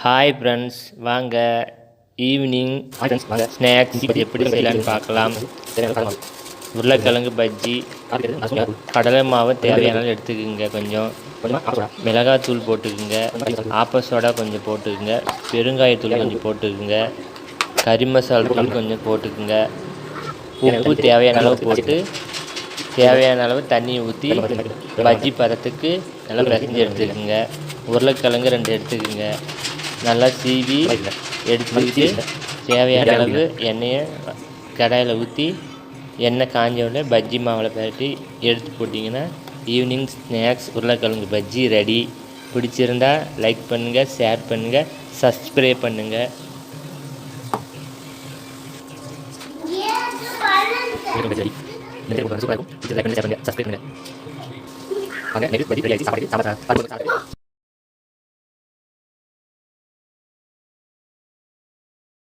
Hi friends, வாங்க evening snacks எப்படி செய்யலான்னு பார்க்கலாம். உருளைக்கிழங்கு பஜ்ஜி, கடலை மாவு தேவையான எடுத்துக்கோங்க. கொஞ்சம் மிளகாத்தூள் போட்டுக்குங்க, ஆப்ப சோடா கொஞ்சம் போட்டுக்குங்க, பெருங்காயத்தூள் கொஞ்சம் போட்டுக்குங்க, கறி மசாலா தூள் கொஞ்சம் போட்டுக்குங்க, உப்பு தேவையான அளவு போட்டு தேவையான அளவு தண்ணி ஊற்றி பஜ்ஜி பதத்துக்கு நல்லா பிசைஞ்சு எடுத்துக்கோங்க. உருளைக்கிழங்கு 2 எடுத்துக்கோங்க, நல்லா சீவி எடுத்துக்கிட்டு தேவையான அளவு எண்ணெயை கடாயில் ஊற்றி எண்ணெய் காஞ்ச உடனே பஜ்ஜி மாவில் பரட்டி எடுத்து போட்டிங்கன்னா ஈவினிங் ஸ்நாக்ஸ் உருளைக்கிழங்கு பஜ்ஜி ரெடி. பிடிச்சிருந்தா லைக் பண்ணுங்கள், ஷேர் பண்ணுங்கள், சப்ஸ்கிரைப் பண்ணுங்கள். சப்ஸ்கிரைப் பண்ணுங்கள்.